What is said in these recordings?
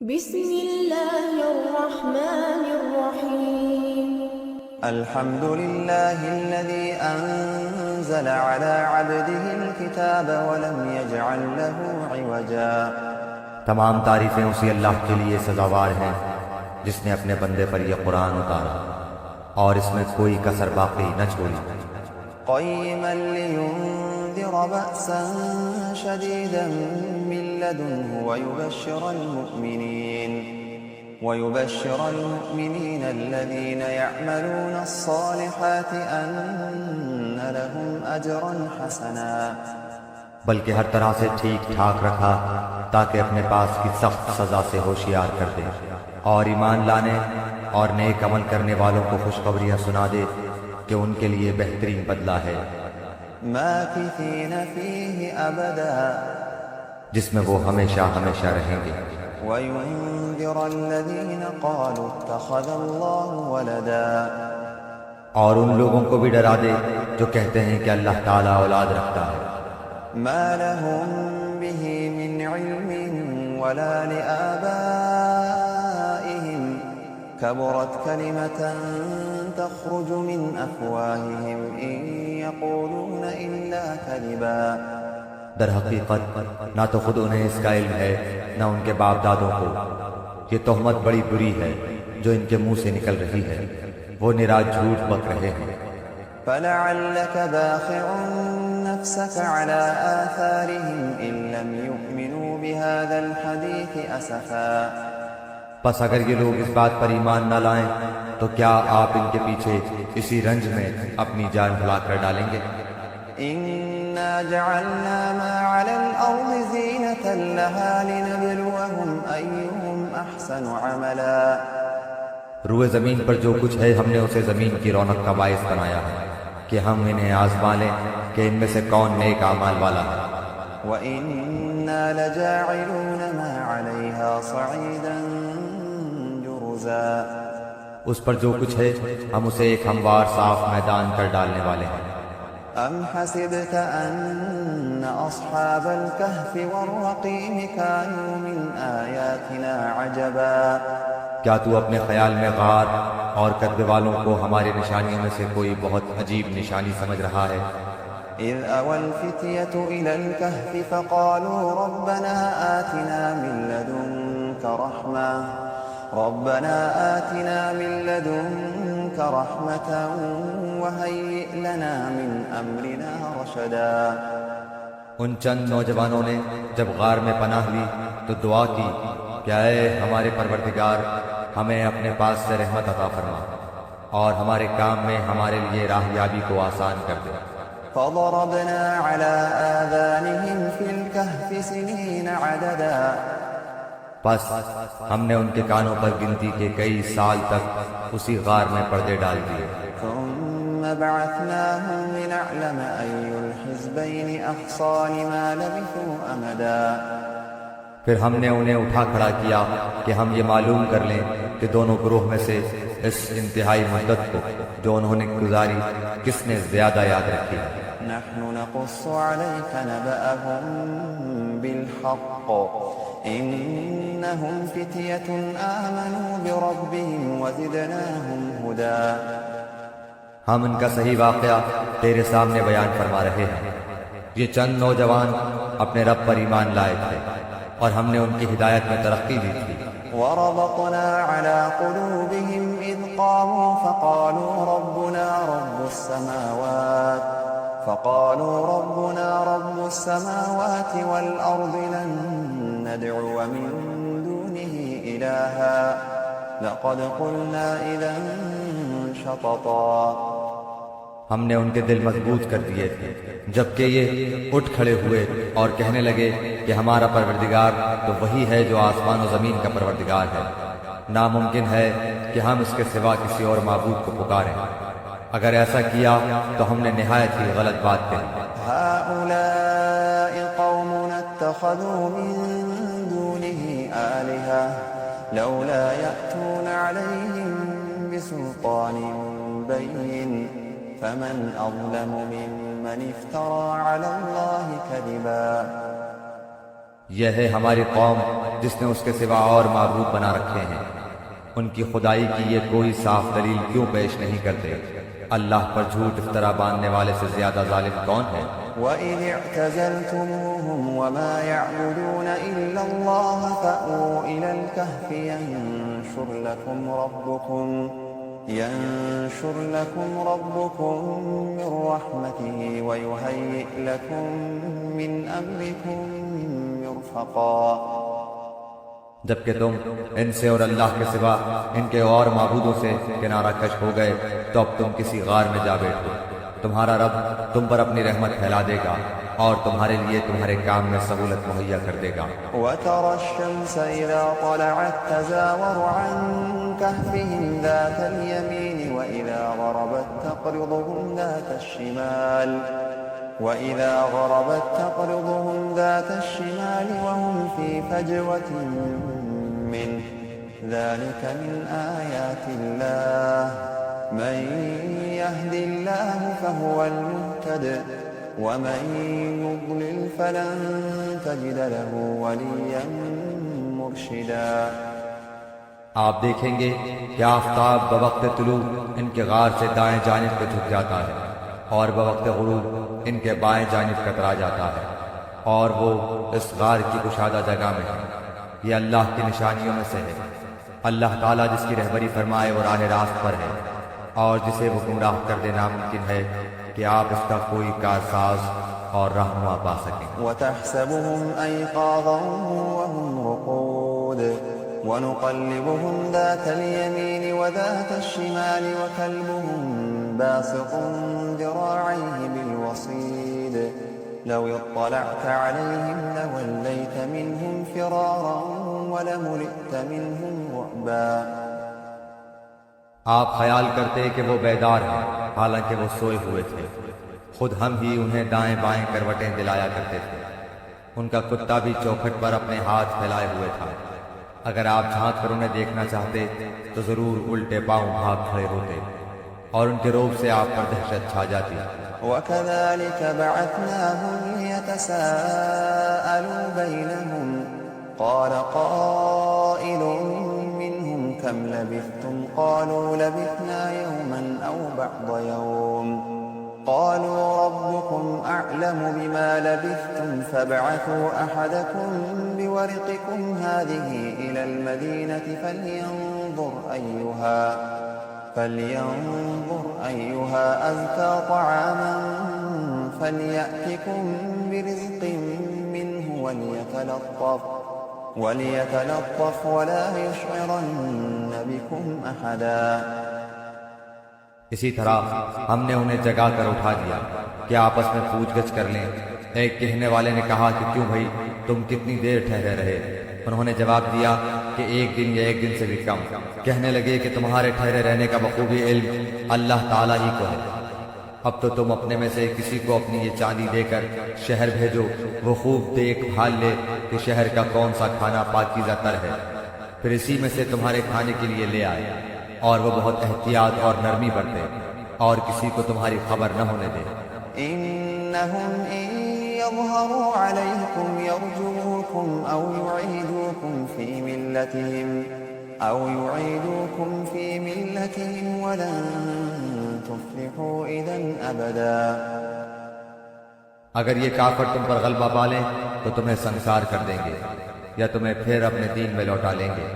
بسم الله الرحمن الرحيم. الحمد لله الذي أنزل على عبده الكتاب ولم يجعل له عوجا. تمام تعریفیں اسی اللہ کے لیے سزاوار ہیں جس نے اپنے بندے پر یہ قرآن اتارا اور اس میں کوئی کسر باقی نہ چھوڑی. قيما لينذر بأسا شديدا من لدنه ويبشر المؤمنين الذين يعملون الصالحات أن لهم أجرا حسنا. بلکہ ہر طرح سے ٹھیک ٹھاک رکھا تاکہ اپنے پاس کی سخت سزا سے ہوشیار کر دے اور ایمان لانے اور نیک عمل کرنے والوں کو خوشخبریاں سنا دے کہ ان کے لیے بہترین بدلہ ہے ماکثین فیہ ابدا، جس میں وہ ہمیشہ ہمیشہ رہیں گے. وینذر الذین قالوا اتخذ اللہ ولدا، اور ان لوگوں کو بھی ڈرا دے جو کہتے ہیں کہ اللہ تعالیٰ اولاد رکھتا ہے. ما لهم به من علم ولا لآبائهم كبرت كلمة تخرج من أفواههم إن يقولون إلا كذبا. در حقیقت نہ تو خود انہیں اس کا علم ہے نہ ان کے باپ دادوں کو. یہ تہمت بڑی بری ہے جو ان کے منہ سے نکل رہی ہے، وہ نرا جھوٹ بک رہے ہیں. فلعلك باخع نفسك على آثارهم إن لم يؤمنوا بهذا الحديث أسفا. پس اگر یہ لوگ اس بات پر ایمان نہ لائیں تو کیا آپ ان کے پیچھے اسی رنج میں اپنی جان بھلا کر ڈالیں گے؟ إنا جعلنا ما على الأرض زينة لها لنبلوهم أيهم أحسن عملا. روئے زمین پر جو کچھ ہے ہم نے اسے زمین کی رونق کا باعث بنایا ہے کہ ہم انہیں آزما لیں کہ ان میں سے کون نیک اعمال والا ہے. وَإِنَّا لَجَاعِلُونَ مَا عَلَيْهَا صَعِيدًا جُرُزًا. اس پر جو کچھ ہے ہم اسے ایک ہموار صاف میدان کر ڈالنے والے ہیں. أَمْ حَسِبْتَ أَنَّ أَصْحَابَ الْكَهْفِ وَالرَّقِيمِ كَانُوا مِنْ آيَاتِنَا عَجَبًا. کیا تو اپنے خیال میں غار اور کدبے والوں کو ہماری نشانیوں میں سے کوئی بہت عجیب نشانی سمجھ رہا ہے؟ إِذْ أَوَى الْفِتْيَةُ إِلَى الْكَهْفِ فَقَالُوا رَبَّنَا آتِنَا مِن لَّدُنكَ رَحْمَةً وَهَيِّئْ لَنَا مِنْ أَمْرِنَا رَشَدًا. ان چند نوجوانوں نے جب غار میں پناہ لی تو دعا کی کہ اے ہمارے پروردگار، ہمیں اپنے پاس سے رحمت عطا فرما اور ہمارے کام میں ہمارے لیے راہیابی کو آسان کر دے. فَضَرَبْنَا عَلَىٰ آذَانِهِمْ فِي الْكَهْفِ سِنِينَ عَدَدًا. پس ہم نے ان کے کانوں پر گنتی کے کئی سال تک اسی غار میں پردے ڈال دیے. ثُمَّ بَعَثْنَاهُمْ لِنَعْلَمَ أَيُّ الْحِزْبَيْنِ أَحْصَىٰ لِمَا لَبِثُوا أَمَدًا. پھر ہم نے انہیں اٹھا کھڑا کیا کہ ہم یہ معلوم کر لیں کہ دونوں گروہ میں سے اس انتہائی مدت کو جو انہوں نے گزاری کس نے زیادہ یاد رکھی. نحن نقص عليك نبأهم بالحق إنهم فتية آمنوا بربهم وزدناهم هدى. ہم ان کا صحیح واقعہ تیرے سامنے بیان فرما رہے ہیں. یہ چند نوجوان اپنے رب پر ایمان لائے تھے اور ہم نے ان کی ہدایت میں ترقی دی تھی. وربطنا على قلوبهم إذ قاموا فقالوا ربنا رب السماوات والأرض لن ندعو من دونه إلها لقد قلنا إذا شططا. ہم نے ان کے دل مضبوط کر دیے تھے جبکہ یہ اٹھ کھڑے ہوئے اور کہنے لگے کہ ہمارا پروردگار تو وہی ہے جو آسمان و زمین کا پروردگار ہے، ناممکن ہے کہ ہم اس کے سوا کسی اور معبود کو پکاریں. اگر ایسا کیا تو ہم نے نہایت ہی غلط بات کہی. هؤلاء قومنا اتخذوا من دونه آلهة لولا يأتون عليهم بسلطان بين فمن أظلم ممن افترى على الله كذبا. یہ ہے ہماری قوم جس نے اس کے سوا اور معبود بنا رکھے ہیں، ان کی خدائی کی یہ کوئی صاف دلیل کیوں پیش نہیں کرتے؟ اللہ پر جھوٹ افطرا باندھنے والے سے زیادہ ظالم کون ہے؟ وَإِذِ اعْتَزَلْتُمُوهُمْ وَمَا يَعْبُدُونَ إِلَّا اللَّهَ فَأْوُوا إِلَى الْكَهْفِ يَنشُرْ لَكُمْ رَبُّكُمْ مِنْ رَحْمَتِهِ وَيُهَيِّئْ لَكُمْ مِنْ أَمْرِكُمْ مِرْفَقًا۔ جبکہ تم ان سے اور اللہ کے سوا ان کے اور معبودوں سے کنارہ کش ہو گئے تو اب تم کسی غار میں جا بیٹھو، تمہارا رب تم پر اپنی رحمت پھیلا دے گا اور تمہارے لیے تمہارے کام میں سہولت مہیا کر دے گا۔ وَتَرَى الشَّمْسَ إِذَا طَلَعَتْ تَزَاوَرُ عَنْ كَهْفِهِمْ ذَاتَ الْيَمِينِ وَإِذَا غَرَبَتْ تَقْرِضُهُمْ ذَاتَ الشِّمَالِ وَهُمْ فِي فَجْوَةٍ مِّنْهُ ذَلِكَ مِنْ آيَاتِ اللَّهِ مَنْ يَهْدِ اللَّهُ فَهُوَ الْمُهْتَدِ وَمَنْ يُضْلِلْ فَلَنْ تَجِدَ لَهُ وَلِيًّا مُرْشِدًا۔ آپ دیکھیں گے کہ آفتاب بوقت طلوع ان کے غار سے دائیں جانب پہ جھک جاتا ہے اور بوقت غروب ان کے بائیں جانب کترا جاتا ہے، اور وہ اس غار کی کشادہ جگہ میں ہے۔ یہ اللہ کی نشانیوں میں سے ہے۔ اللہ تعالیٰ جس کی رہبری فرمائے وہ راہ راست پر ہے، اور جسے وہ گمراہ کر دے ناممکن ہے کہ آپ اس کا کوئی کارساز اور رہنما پا سکیں۔ وَتَحْسَبُهُمْ أَيْقَاظًا وَهُمْ رُقُودٌ وَنُقَلِّبُهُمْ ذَاتَ الْيَمِينِ وَذَاتَ الشِّمَالِ وَكَلْبُهُمْ بَاسِطٌ ذِرَاعَيْهِ بِالْوَصِيدِ لَوِ اطَّلَعْتَ عَلَيْهِمْ لَوَلَّيْتَ مِنْهُمْ فِرَارًا وَلَمُلِئْتَ مِنْهُمْ رُعْبًا۔ آپ خیال کرتے کہ وہ بیدار ہیں حالانکہ وہ سوئے ہوئے تھے، خود ہم ہی انہیں دائیں بائیں کروٹیں دلایا کرتے تھے۔ ان کا کتا بھی چوکھٹ پر اپنے ہاتھ پھیلائے ہوئے تھا، اگر آپ جھانک کر انہیں دیکھنا چاہتے تو ضرور الٹے پاؤں بھاگ کھڑے ہوتے اور ان کے روب سے آپ پر دہشت چھا جاتی۔ وَكَذَلِكَ بَعَثْنَاهُمْ لِيَتَسَاءَلُوا بَيْنَهُمْ قَالَ قَائِلٌ مِّنْهُمْ كَمْ لَبِثْتُمْ قَالُوا لَبِثْنَا يَوْمًا أَوْ بَعْضَ يَوْمٍ قَالُوا رَبُّكُمْ أَعْلَمُ بِمَا لَبِثْتُمْ فَابْعَثُوا أَحَدَكُمْ بِوَرِقِكُمْ هَٰذِهِ إِلَى الْمَدِينَةِ فَلْيَنظُرْ أَيُّهَا أَزْكَىٰ طَعَامًا فَلْيَأْتِكُم بِرِزْقٍ مِّنْهُ وَلْيَتَلَطَّفْ وَلَا يُشْعِرَنَّ بِكُمْ أَحَدًا۔ اسی طرح ہم نے انہیں جگا کر اٹھا دیا کہ آپس میں پوچھ گچھ کر لیں۔ ایک کہنے والے نے کہا کہ کیوں بھائی تم کتنی دیر ٹھہرے رہے؟ انہوں نے جواب دیا کہ ایک دن یا ایک دن سے بھی کم۔ کہنے لگے کہ تمہارے ٹھہرے رہنے کا بخوبی علم اللہ تعالیٰ ہی کو ہے۔ اب تو تم اپنے میں سے کسی کو اپنی یہ چاندی دے کر شہر بھیجو، وہ خوب دیکھ بھال لے کہ شہر کا کون سا کھانا پاکیزہ تر ہے، پھر اسی میں سے تمہارے کھانے کے لیے لے آئے، اور وہ بہت احتیاط اور نرمی برتے اور کسی کو تمہاری خبر نہ ہونے دے۔ إِنَّهُمْ إِن يَظْهَرُوا عَلَيْكُمْ يَرْجُمُوكُمْ أَوْ يُعِيدُوكُمْ فِي مِلَّتِهِمْ وَلَن تُفْلِحُوا إِذًا أَبَدًا۔ اگر یہ کافر تم پر غلبہ پالیں تو تمہیں سنسار کر دیں گے یا تمہیں پھر اپنے دین میں لوٹا لیں گے،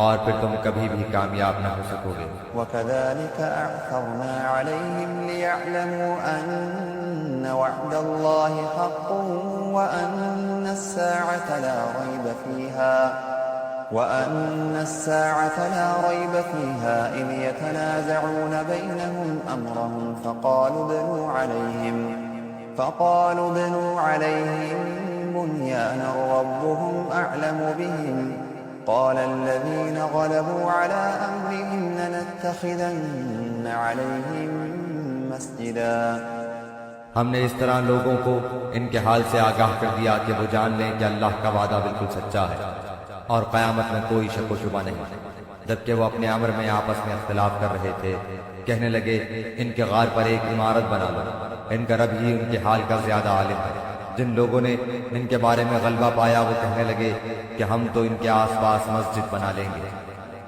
اور پھر تم کبھی بھی کامیاب نہ ہو سکو گے۔ وَكَذَلِكَ أَعْثَرْنَا عَلَيْهِمْ لِيَعْلَمُوا أَنَّ وَعْدَ اللَّهِ حَقٌّ وَأَنَّ السَّاعَةَ لَا رَيْبَ فِيهَا إِذْ يَتَنَازَعُونَ بَيْنَهُمْ أَمْرَهُمْ فَقَالُوا ابْنُوا عَلَيْهِم بُنْيَانًا رَّبُّهُمْ أَعْلَمُ بِهِمْ قَالَ الَّذِينَ غَلَبُوا عَلَىٰ أَمْرِهِمْ لَنَتَّخِذَنَّ عَلَيْهِم مَّسْجِدًا۔ ہم نے اس طرح لوگوں کو ان کے حال سے آگاہ کر دیا کہ وہ جان لیں کہ اللہ کا وعدہ بالکل سچا ہے اور قیامت میں کوئی شک و شبہ نہیں۔ جبکہ وہ اپنے امر میں آپس میں اختلاف کر رہے تھے، کہنے لگے ان کے غار پر ایک عمارت بنا لو، ان کا رب ہی ان کے حال کا زیادہ عالم ہے۔ جن لوگوں نے ان کے بارے میں غلبہ پایا وہ کہنے لگے کہ ہم تو ان کے آس پاس مسجد بنا لیں گے۔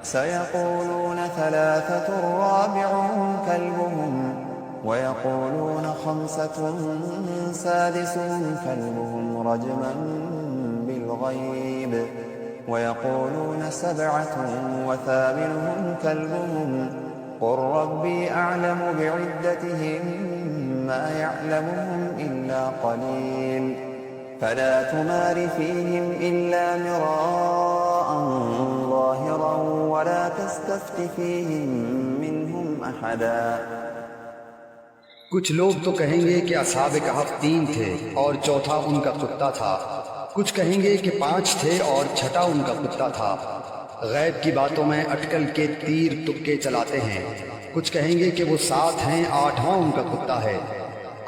سيقولون ثلاثة رابعهم كلبهم ويقولون خمسة سادسهم كلبهم رجما بالغيب ويقولون سبعة وثامنهم كلبهم قل ربي أعلم بعدتهم ما يعلمهم إلا قليل فلا تمار فيهم إلا مراء ظاهرا ولا تستفت فيهم منهم أحدا۔ کچھ لوگ تو کہیں گے کہ اصحاب کہف 3 تھے اور چوتھا ان کا کتا تھا، کچھ کہیں گے کہ 5 تھے اور چھٹا ان کا کتا تھا۔ غیب کی باتوں میں اٹکل کے تیر تکے چلاتے ہیں، کچھ کہیں گے کہ وہ 7 ہیں، 8واں ان کا کتا ہے۔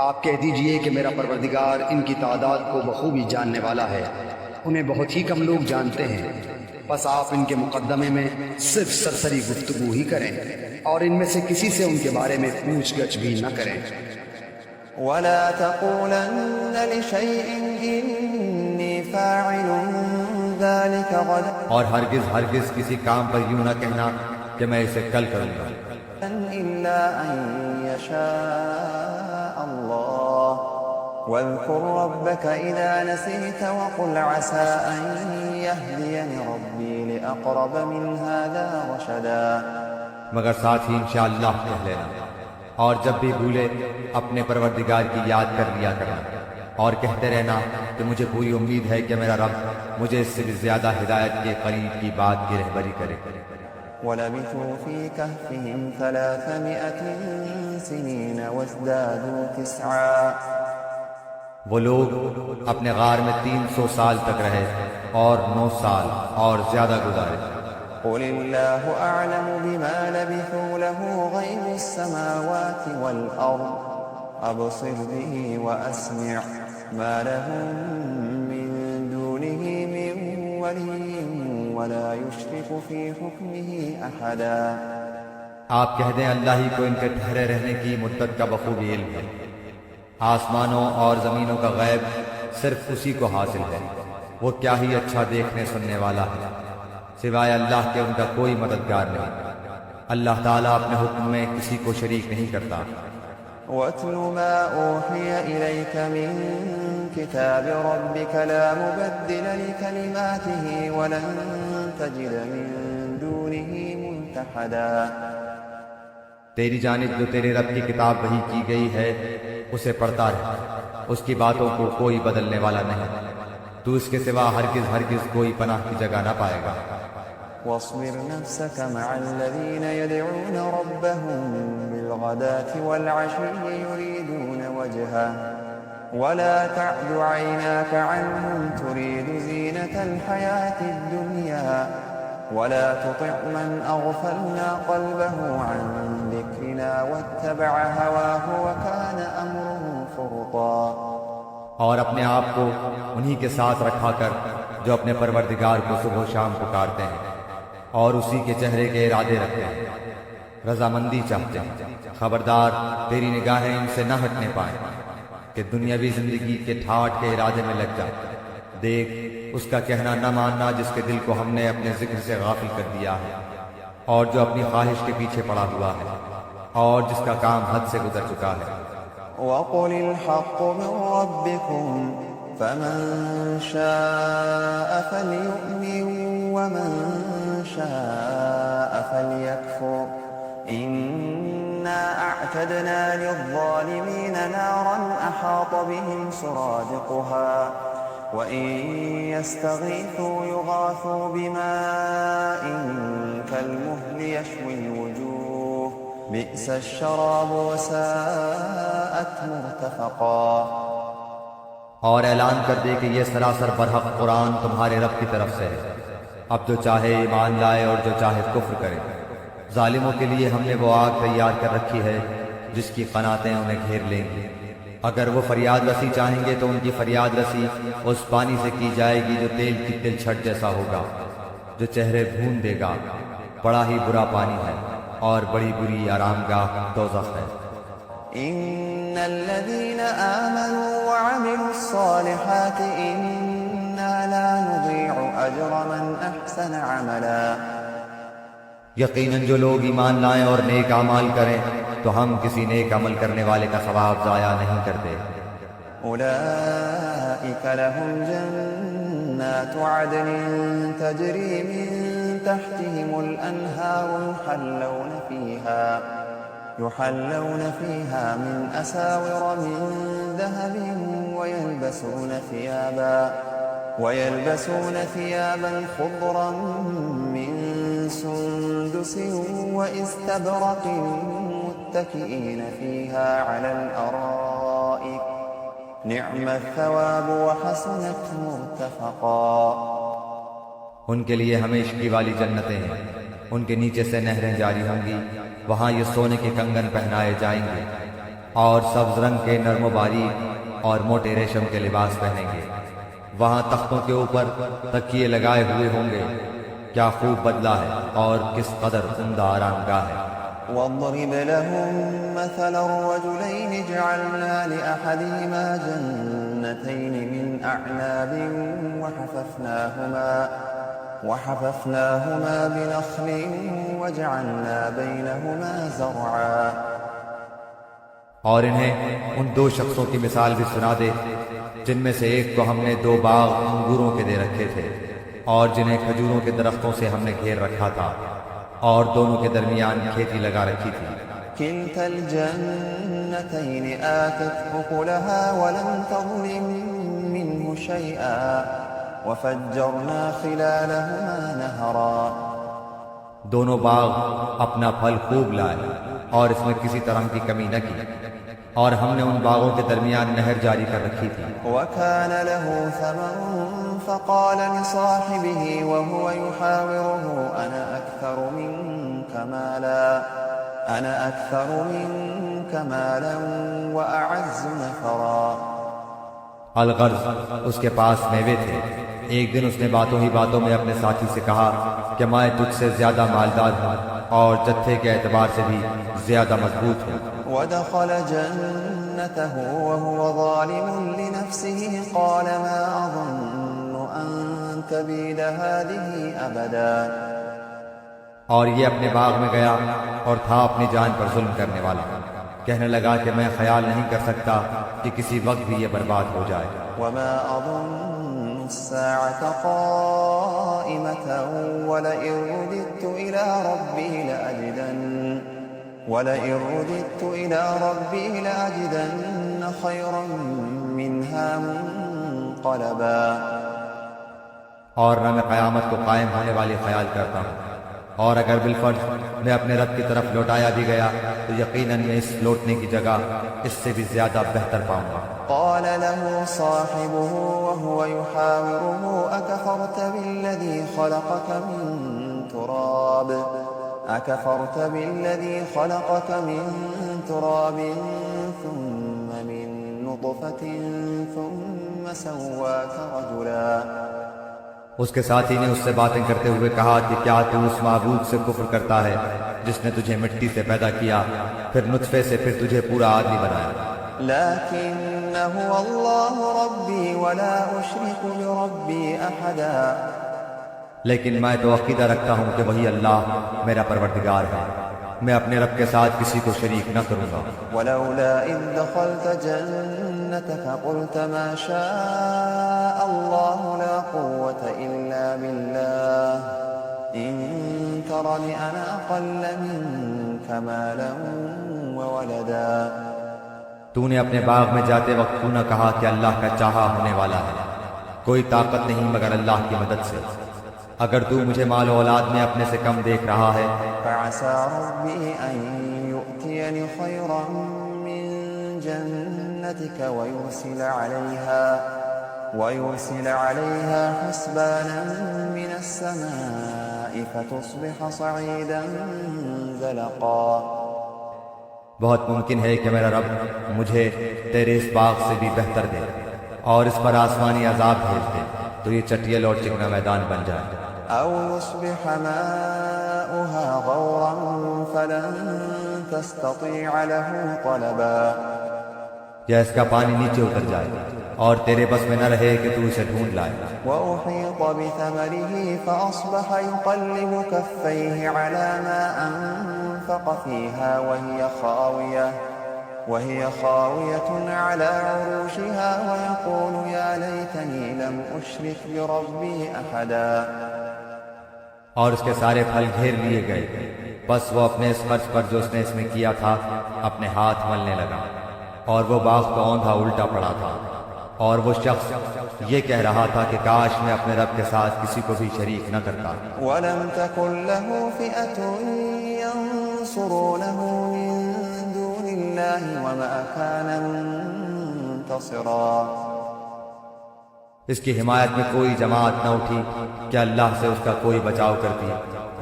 آپ کہہ دیجئے کہ میرا پروردگار ان کی تعداد کو بخوبی جاننے والا ہے، انہیں بہت ہی کم لوگ جانتے ہیں، بس آپ ان کے مقدمے میں صرف سرسری گفتگو ہی کریں اور ان میں سے کسی سے ان کے بارے میں پوچھ گچھ بھی نہ کریں۔ ولا تقولن لشيء إني فاعل ذلك غدا اور ہرگز کسی کام پر یوں نہ کہنا کہ میں اسے کل کروں گا، إلا أن يشاء الله واذكر ربك إذا نسيت وقل عسى أن يهديني ربي لأقرب من هذا رشدا۔ مگر ساتھ ہی انشاءاللہ کہہ لینا، اور جب بھی بھولے اپنے پروردگار کی یاد کر لیا کرنا، اور کہتے رہنا کہ مجھے پوری امید ہے کہ میرا رب مجھے اس سے بھی زیادہ ہدایت کے قریب کی بات کی رہبری کرے۔ وَلَبِثُوا فِي كَهْفِهِمْ 300 سِنِينَ وَازْدَادُوا 9۔ وہ لوگ اپنے غار میں 300 سال تک رہے اور 9 سال اور زیادہ گزارے۔ قل الله أعلم بما لبثوا له غيب السماوات والأرض أبصر به وأسمع ما لهم من دونه من ولي ولا يشرك في حكمه أحدا۔ آپ کہہ دیں اللہ ہی کو ان کے ٹھہرے رہنے کی مدت کا بخوبی علم ہے، آسمانوں اور زمینوں کا غیب صرف اسی کو حاصل ہے، وہ کیا ہی اچھا دیکھنے سننے والا ہے، سوائے اللہ کے ان کا کوئی مددگار نہیں۔ اللہ تعالیٰ اپنے حکم میں کسی کو شریک نہیں کرتا۔ وَاتْلُ مَا أُوحِيَ إِلَيْكَ مِن كِتَابِ رَبِّكَ لَا مُبَدِّلَ لِكَلِمَاتِهِ وَلَن تَجِدَ مِن دُونِهِ مُلْتَحَدًا۔ تیری جانب جو تیرے رب کی کتاب وحی کی گئی ہے اسے پڑھتا رہ، اس کی باتوں کو کوئی بدلنے والا نہیں، تو اس کے سوا ہرگز کوئی پناہ کی جگہ نہ پائے گا۔ واصبر نفسك مع الذين يدعون ربهم بالغداة والعشي يريدون وجهه ولا تعد عيناك عنهم تريد زينة الحياة الدنيا ولا تطع من أغفلنا قلبه عن ذكرنا واتبع هواه وكان أمره فرطا۔ اور اپنے آپ کو انہی کے ساتھ رکھا کر جو اپنے پروردگار کو صبح و شام پکارتے ہیں اور اسی کے چہرے کے ارادے رکھتے ہیں، رضامندی چاہتے ہیں۔ خبردار تیری نگاہیں ان سے نہ ہٹنے پائیں کہ دنیاوی زندگی کے ٹھاٹ کے ارادے میں لگ جائے۔ دیکھ اس کا کہنا نہ ماننا جس کے دل کو ہم نے اپنے ذکر سے غافل کر دیا ہے، اور جو اپنی خواہش کے پیچھے پڑا ہوا ہے، اور جس کا کام حد سے گزر چکا ہے۔ وَقُلِ الْحَقُّ مِنْ رَبِّكُمْ فَمَنْ شَاءَ فَلْيُؤْمِنْ وَمَنْ شَاءَ فَلْيَكْفُرْ إِنَّا أَعْتَدْنَا لِلظَّالِمِينَ نَارًا أَحَاطَ بِهِمْ سُرَادِقُهَا وَإِنْ يَسْتَغِيثُوا يُغَاثُوا بِمَاءٍ كَالْمُهْلِ يَشْوِي الْوُجُوهَ بئس الشراب وساءت مرتفقا۔ اور اعلان کر دے کہ یہ سراسر برحق قرآن تمہارے رب کی طرف سے ہے، اب جو چاہے ایمان لائے اور جو چاہے کفر کرے۔ ظالموں کے لیے ہم نے وہ آگ تیار کر رکھی ہے جس کی قناتیں انہیں گھیر لیں گی، اگر وہ فریاد رسی چاہیں گے تو ان کی فریاد رسی اس پانی سے کی جائے گی جو تیل کی تل چھٹ جیسا ہوگا، جو چہرے بھون دے گا۔ بڑا ہی برا پانی ہے اور بڑی بری آرام گاہ دوزخ ہے۔ إن الذين آمنوا وعملوا الصالحات إنا لا نضيع أجر من أحسن عملا یقیناً جو لوگ ایمان لائیں اور نیک اعمال کریں تو ہم کسی نیک عمل کرنے والے کا ثواب ضائع نہیں کرتے۔ أولئك لهم جنات عدن تجري من تحتهم الأنهار يحلون فيها من أساور من ذهب ويلبسون ثيابا خضرا من سندس واستبرق متكئين فيها على الأرائك نعم الثواب وحسنت مرتفقا۔ ان کے لیے ہمیشگی والی جنتیں ہیں، ان کے نیچے سے نہریں جاری ہوں گی، وہاں یہ سونے کے کنگن پہنائے جائیں گے اور سبز رنگ کے نرم و باریک اور موٹے ریشم کے لباس پہنیں گے، وہاں تختوں کے اوپر تکیے لگائے ہوئے ہوں گے، کیا خوب بدلہ ہے اور کس قدر عمدہ آرام گاہ ہے۔ واضرب لهم مثل الرجلين جعلنا لأحدهما جنتين من أعناب وحففناهما بنخل وجعلنا بينهما زرعا۔ اور انہیں ان دو شخصوں کی مثال بھی سنا دے جن میں سے ایک کو ہم نے 2 باغ انگوروں کے دے رکھے تھے اور جنہیں کھجوروں کے درختوں سے ہم نے گھیر رکھا تھا اور دونوں کے درمیان کھیتی لگا رکھی تھی۔ كلتا الجنتين آتت أكلها ولم تظلم منه شيئا وفجرنا خلالهما نهرا۔ دونوں باغ اپنا پھل خوب لائے اور اس میں کسی طرح کی کمی نہ کی، اور ہم نے ان باغوں کے درمیان نہر جاری کر رکھی تھی۔ وكان له ثمر فقال لصاحبه وهو يحاوره أنا أكثر منك مالا وأعز نفرا۔ الغرض اس کے پاس میوے تھے، ایک دن اس نے باتوں ہی باتوں میں اپنے ساتھی سے کہا کہ میں تجھ سے زیادہ مالدار ہوں اور جتھے کے اعتبار سے بھی زیادہ مضبوط ہوں۔ ودخل جنته وهو ظالم لنفسه قال ما أظن أن تبيد هذه أبدا۔ اور یہ اپنے باغ میں گیا اور تھا اپنی جان پر ظلم کرنے والا، کہنے لگا کہ میں خیال نہیں کر سکتا کہ کسی وقت بھی یہ برباد ہو جائے۔ وما أظن الساعة قائمة ولئن رددت إلى ربي لأجدن خيرا منها منقلبا۔ اور نہ میں قیامت کو قائم ہونے والی خیال کرتا ہوں، اور اگر بالفرض میں اپنے رب کی طرف لوٹایا بھی گیا تو یقیناً میں اس لوٹنے کی جگہ اس سے بھی زیادہ بہتر پاؤں گا۔ قال له صاحبه وهو يحاوره أكفرت بالذي خلقك من تراب ثم من نطفة ثم سواك رجلا۔ اس کے ساتھی نے اس سے باتیں کرتے ہوئے کہا کہ کیا تو اس معبود سے کفر کرتا ہے جس نے تجھے مٹی سے پیدا کیا، پھر نطفے سے، پھر تجھے پورا آدمی بنایا۔ لكن هو الله ربي ولا أشرك بربي أحدا۔ لیکن میں تو عقیدہ رکھتا ہوں کہ وہی اللہ میرا پروردگار ہے، میں اپنے رب کے ساتھ کسی کو شریک نہ کروں گا۔ ولولا إذ دخلت جنتك قلت ما شاء الله لا قوة إلا بالله إن ترني أنا أقل منك مالا وولدا۔ تو نے اپنے باغ میں جاتے وقت تو نہ کہا کہ اللہ کا چاہا ہونے والا ہے، کوئی طاقت نہیں مگر اللہ کی مدد سے، اگر تو مجھے مال و اولاد میں اپنے سے کم دیکھ رہا ہے۔ فعسى ربي أن يؤتيني خيرا من جنتك ويرسل عليها حسبانا من السماء فتصبح صعيدا زلقا۔ بہت ممکن ہے کہ میرا رب مجھے تیرے اس باغ سے بھی بہتر دے اور اس پر آسمانی عذاب بھیج دے تو یہ چٹیل اور چکنا میدان بن جائے۔ أو يصبح ماؤها غورا فلن تستطيع له طلبا۔ یا اس کا پانی نیچے اتر جائے اور تیرے بس میں نہ رہے کہ تو اسے ڈھونڈ لائے۔ وأحيط بثمره فأصبح يقلب كفيه على ما أنفق فيها وهي خاوية على عروشها ويقول يا ليتني لم أشرك بربي أحدا۔ اور اس کے سارے پھل گھیر لیے گئے، بس وہ اپنے اس خرچ پر جو اس نے اس میں کیا تھا اپنے ہاتھ ملنے لگا، اور وہ باغ تو اوندھا الٹا پڑا تھا، اور وہ شخص یہ کہہ رہا تھا کہ کاش میں اپنے رب کے ساتھ کسی کو بھی شریک نہ کرتا۔ وَلَمْ تَكُنْ لَهُ فِئَةٌ يَنصُرُونَهُ مِن دُونِ اللَّهِ وَمَا كَانَ مُنتَصِرًا۔ اس کی حمایت میں کوئی جماعت نہ اٹھی کہ اللہ سے اس کا کوئی بچاؤ کرتی،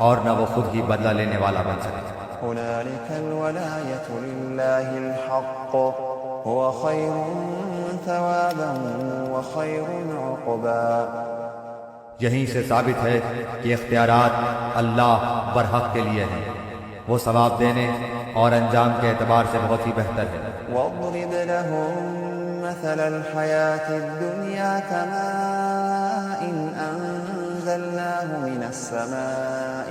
اور نہ وہ خود ہی بدلہ لینے والا بن سکے۔ هُنَالِكَ الْوَلَايَةُ لِلَّهِ الْحَقِّ هُوَ خَيْرٌ ثَوَابًا وَخَيْرٌ عُقْبًا۔ یہیں سے ثابت ہے کہ اختیارات اللہ برحق کے لیے ہیں، وہ ثواب دینے اور انجام کے اعتبار سے بہت ہی بہتر ہے۔ وَاضْرِبْ لَهُم مَّثَلَ الْحَيَاةِ الدُّنْيَا كَمَاءٍ أَنزَلْنَاهُ مِنَ السَّمَاءِ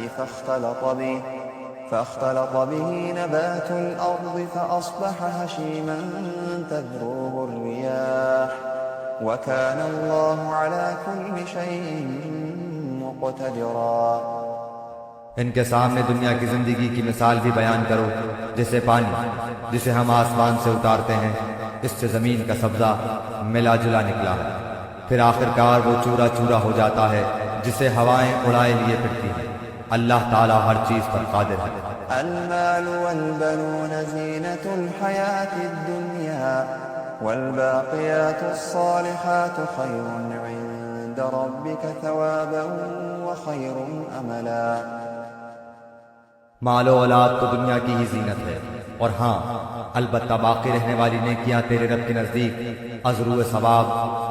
فاختلط به نبات الأرض فأصبح هشيما تذروه الرياح وكان الله على كل شيء مقتدرا۔ ان کے سامنے دنیا کی زندگی کی مثال بھی بیان کرو، جیسے پانی جسے ہم آسمان سے اتارتے ہیں، اس سے زمین کا سبزہ ملا جلا نکلا ہے، پھر آخرکار وہ چورا چورا ہو جاتا ہے جسے ہوائیں اڑائے لیے پھرتی ہیں۔ اللہ تعالیٰ ہر چیز پر قادر ہے۔ المال والبنون زینة الحیاة الدنیا والباقیات الصالحات خیر عند ربک ثوابا وخیر املا۔ مال و اولاد تو دنیا کی ہی زینت ہے، اور ہاں البتہ باقی رہنے والی نیکیاں تیرے رب کے نزدیک ازرو ثواب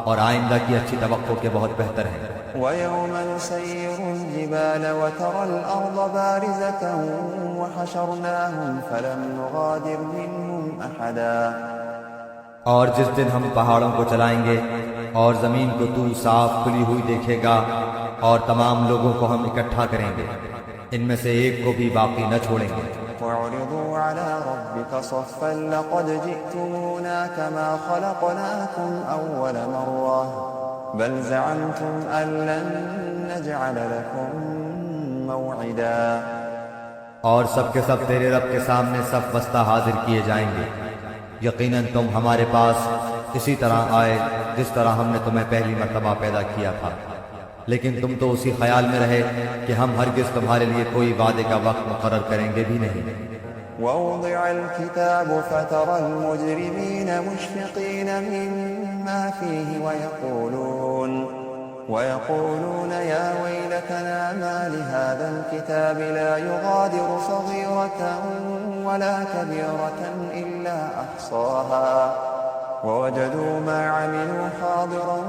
اور آئندہ کی اچھی توقع کے بہت بہتر ہیں۔ وَيَوْمَ نُسَيِّرُ الْجِبَالَ وَتَرَى الْأَرْضَ بَارِزَةً وَحَشَرْنَاهُمْ فَلَمْ نُغَادِرْ مِنْهُمْ أَحَدًا۔ اور جس دن ہم پہاڑوں کو چلائیں گے اور زمین کو تو صاف کھلی ہوئی دیکھے گا، اور تمام لوگوں کو ہم اکٹھا کریں گے، ان میں سے ایک کو بھی باقی نہ چھوڑیں گے۔ وَعُرِضُوا عَلَى رَبِّكَ صَفًّا لَقَدْ جِئْتُمُونَا كَمَا خَلَقْنَاكُمْ أَوَّلَ مَرَّةٍ بل زعمتم أن لن نجعل لكم موعدا۔ اور سب کے سب تیرے رب کے سامنے صف بستہ حاضر کیے جائیں گے، یقیناً تم ہمارے پاس اسی طرح آئے جس طرح ہم نے تمہیں پہلی مرتبہ پیدا کیا تھا، لیکن تم تو اسی خیال میں رہے کہ ہم ہرگز تمہارے لیے کوئی وعدے کا وقت مقرر کریں گے بھی نہیں۔ ووضع الكتاب فترى المجرمين مشفقين مما فيه ويقولون يا ويلتنا ما لهذا الكتاب لا يغادر صغيرة ولا كبيرة إلا أحصاها ووجدوا ما عملوا حاضرا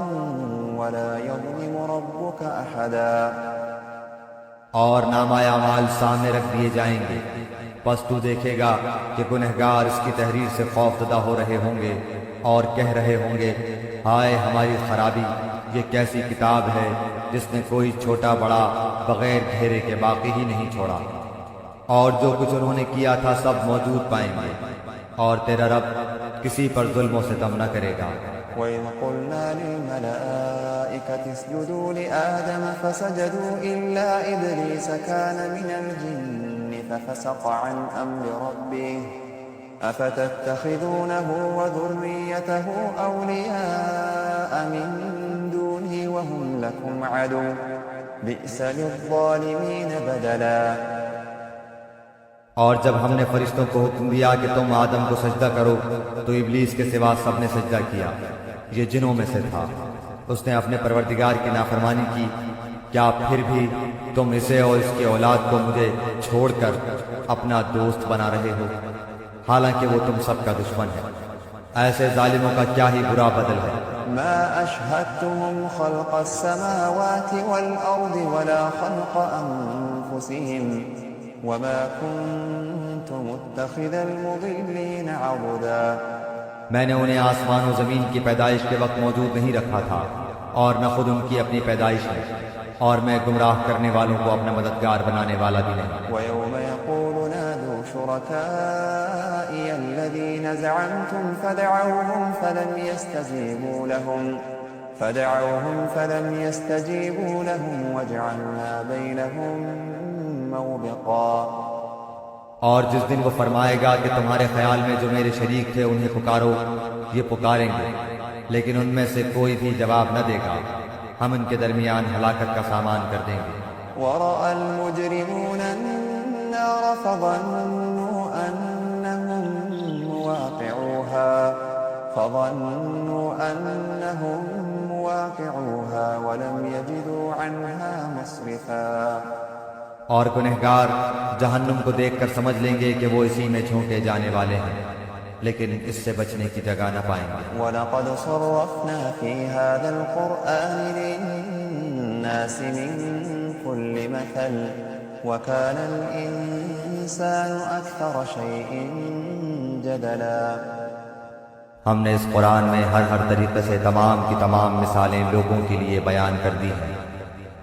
ولا يظلم ربك أحدا۔ اور نامہ اعمال سامنے رکھ دیے جائیں گے، پس تو دیکھے گا کہ گنہگار اس کی تحریر سے خوف زدہ ہو رہے ہوں گے اور کہہ رہے ہوں گے ہائے ہماری خرابی، یہ کیسی کتاب ہے جس نے کوئی چھوٹا بڑا بغیر گھیرے کے باقی ہی نہیں چھوڑا، اور جو کچھ انہوں نے کیا تھا سب موجود پائیں گے، اور تیرا رب کسی پر ظلم و ستم نہ کرے گا۔ وَإِذْ قُلْنَا لِلْمَلَائِكَةِ اسْجُدُوا لِآدَمَ فَسَجَدُوا إِلَّا إِبْلِيسَ كَانَ مِنَ الْجِنِّ فَفَسَقَ عَنْ أَمْرِ رَبِّهِ أَفَتَتَّخِذُونَهُ وَذُرِّيَّتَهُ أَوْلِيَاءَ مِن دُونِهِ وَهُمْ لَكُمْ عَدُوٌّ بِئْسَ لِلظَّالِمِينَ بَدَلًا۔ اور جب ہم نے فرشتوں کو حکم دیا کہ تم آدم کو سجدہ کرو تو ابلیس کے سوا سب نے سجدہ کیا، یہ جنوں میں سے تھا، اس نے اپنے پروردگار کی نافرمانی کی، کیا پھر بھی تم اسے اور اس کی اولاد کو مجھے چھوڑ کر اپنا دوست بنا رہے ہو، حالانکہ وہ تم سب کا دشمن ہے۔ ایسے ظالموں کا کیا ہی برا بدل ہے۔ ما أشهدتهم خلق السماوات والأرض ولا خلق أنفسهم وما كنت متخذ المضلين عضدا۔ میں نے انہیں آسمان و زمین کی پیدائش کے وقت موجود نہیں رکھا تھا اور نہ خود ان کی اپنی پیدائش ہے، اور میں گمراہ کرنے والوں کو اپنا مددگار بنانے والا بھی نہیں۔ ويوم يقول نادوا شركائي الذين زعمتم فدعوهم فلم يستجيبوا لهم وجعلنا بينهم موبقا۔ اور جس دن وہ فرمائے گا کہ تمہارے خیال میں جو میرے شریک تھے انہیں پکارو، یہ پکاریں گے لیکن ان میں سے کوئی بھی جواب نہ دے گا، ہم ان کے درمیان ہلاکت کا سامان کر دیں گے۔ ورأى المجرمون النار فظنوا أنهم مواقعوها ولم يجدوا عنها مصرفا۔ اور گنہگار جہنم کو دیکھ کر سمجھ لیں گے کہ وہ اسی میں جھونکے جانے والے ہیں، لیکن اس سے بچنے کی جگہ نہ پائیں گے۔ وَلَقَدْ صَرَّفْنَا فِي هَذَا الْقُرْآنِ لِلنَّاسِ مِنْ كُلِّ مَثَلٍ وَكَانَ الْإِنسَانُ أَكْثَرَ شَيْءٍ جَدَلًا۔ ہم نے اس قرآن میں ہر طریقے سے تمام کی تمام مثالیں لوگوں کے لیے بیان کر دی ہیں،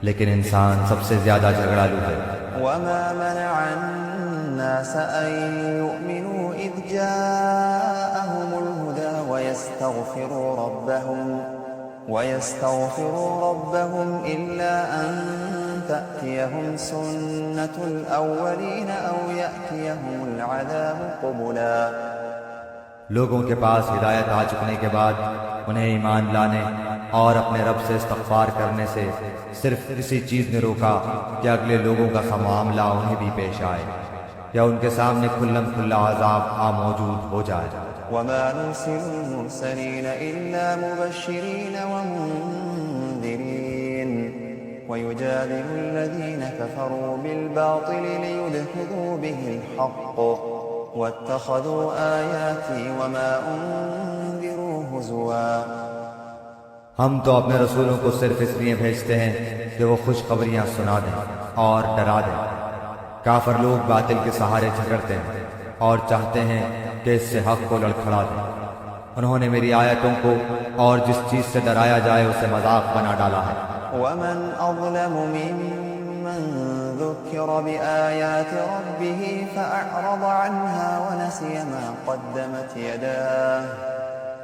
لیکن انسان سب سے زیادہ جھگڑالو ہے۔ وَمَا مَنَعَ النَّاسَ أَن يُؤْمِنُوا إِذْ جَاءَهُمُ الْهُدَى وَيَسْتَغْفِرُوا رَبَّهُمْ إِلَّا أَن تَأْتِيَهُمْ سُنَّةُ الْأَوَّلِينَ أَوْ يَأْتِيَهُمُ الْعَذَابُ قُبُلًا۔ لوگوں کے پاس ہدایت آ چکنے کے بعد انہیں ایمان لانے اور اپنے رب سے استغفار کرنے سے صرف اسی چیز نے روکا کہ اگلے لوگوں کا سا معاملہ انہیں بھی پیش آئے یا ان کے سامنے کھلم کھلا عذاب موجود ہو جائے۔ وَمَا نُرْسِلُ الْمُرْسَلِينَ إِلَّا مُبَشِّرِينَ وَمُنذِرِينَ وَيُجَادِلُ الَّذِينَ كَفَرُوا بِالْبَاطِلِ لِيُدْحِضُوا بِهِ الْحَقَّ وَاتَّخَذُوا آيَاتِي وَمَا أُنذِرُوا هُزُوًا۔ ہم تو اپنے رسولوں کو صرف اس لیے بھیجتے ہیں کہ وہ خوشخبریاں سنا دیں اور ڈرا دیں۔ کافر لوگ باطل کے سہارے جھگڑتے ہیں اور چاہتے ہیں کہ اس سے حق کو لڑکھڑا دیں۔ انہوں نے میری آیتوں کو اور جس چیز سے ڈرایا جائے اسے مذاق بنا ڈالا ہے۔ وَمَنْ أَظْلَمُ مِمَّنْ ذُكِّرَ بِآيَاتِ رَبِّهِ فَأَعْرَضَ عَنْهَا وَنَسِيَ مَا قَدَّمَتْ يَدَاهُ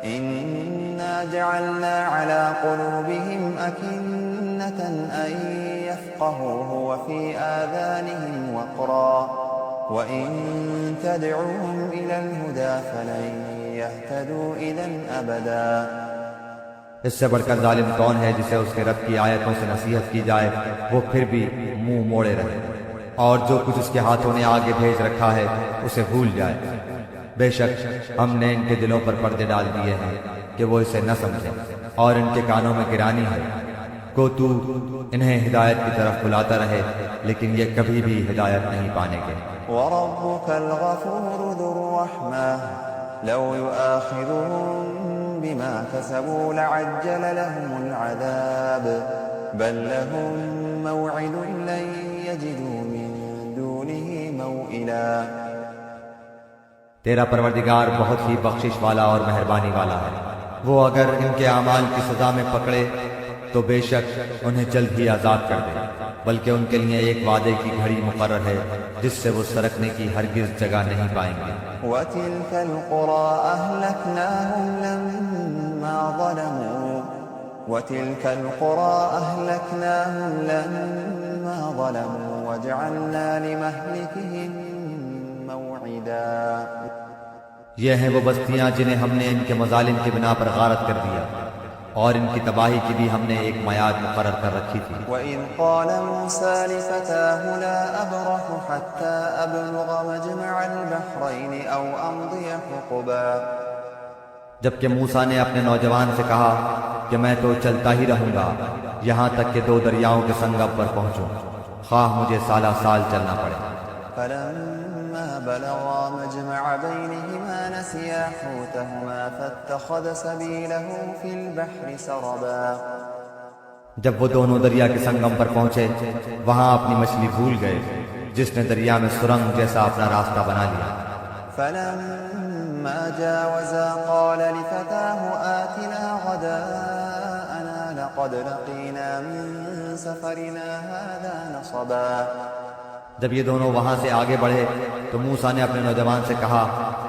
إِنَّا جَعَلْنَا عَلَى قُلُوبِهِمْ أَكِنَّةً أَن يَفْقَهُوهُ وَفِي آذَانِهِمْ وَقْرًا وَإِن تَدْعُوهُمْ إِلَى الْهُدَى فَلَن يَهْتَدُوا إِذًا أَبَدًا۔ اس سے بڑھ کر ظالم کون ہے جسے اس کے رب کی آیتوں سے نصیحت کی جائے وہ پھر بھی منہ موڑے رہے اور جو کچھ اس کے ہاتھوں نے آگے بھیج رکھا ہے اسے بھول جائے۔ بے شک ہم نے ان کے دلوں پر پردے ڈال دیے ہیں کہ وہ اسے نہ سمجھیں اور ان کے کانوں میں گرانی ہے۔ کو تو انہیں ہدایت کی طرف بلاتا رہے لیکن یہ کبھی بھی ہدایت نہیں پانے گے۔ وَرَبُّكَ الْغَفُورُ ذُو الرَّحْمَةِ لَوْ يُؤَاخِذُهُم بِمَا كَسَبُوا لَعَجَّلَ لَهُمُ الْعَذَابَ بَل لَّهُم مَّوْعِدٌ لَّن يَجِدُوا مِن دُونِهِ مَوْئِلًا۔ تیرا پروردگار بہت ہی بخشش والا اور مہربانی والا ہے، وہ اگر ان کے اعمال کی سزا میں پکڑے تو بے شک انہیں جلد ہی آزاد کر دے، بلکہ ان کے لیے ایک وعدے کی گھڑی مقرر ہے جس سے وہ سرکنے کی ہرگز جگہ نہیں پائیں گے۔ وَتِلْكَ الْقُرَىٰ أَهْلَكْنَاهُمْ لَمَّا ظَلَمُوا وَجَعَلْنَا لِمَهْلِكِهِم مَّوْعِدًا۔ یہ ہیں وہ بستیاں جنہیں ہم نے ان کے مظالم کی بنا پر غارت کر دیا اور ان کی تباہی کی بھی ہم نے ایک میعاد مقرر کر رکھی تھی۔ وَإِذْ قَالَ مُوسَىٰ لِفَتَاهُ لَا أَبْرَحُ حَتَّىٰ أَبْلُغَ مَجْمَعَ الْبَحْرَيْنِ أَوْ أَمْضِيَ حُقُبًا۔ جبکہ موسیٰ نے اپنے نوجوان سے کہا کہ میں تو چلتا ہی رہوں گا یہاں تک کہ دو دریاؤں کے سنگم پر پہنچوں، خواہ مجھے سالہ سال چلنا پڑے۔ فَلَمَّا بَلَغَا مَجْمَعَ بَيْنِهِمَا نَسِيَا حُوتَهُمَا فَاتَّخَذَ سَبِيلَهُ فِي الْبَحْرِ سَرَبًا۔ جب وہ دونوں دریا کے سنگم پر پہنچے وہاں اپنی مچھلی بھول گئے جس نے دریا میں سرنگ جیسا اپنا راستہ بنا لیا۔ فَلَمَّا فلما جاوزا قال لفتاه آتنا غداءنا لقد لقينا من سفرنا هذا نصبا. جب یہ دونوں وہاں سے آگے بڑھے تو موسیٰ نے اپنے نوجوان سے کہا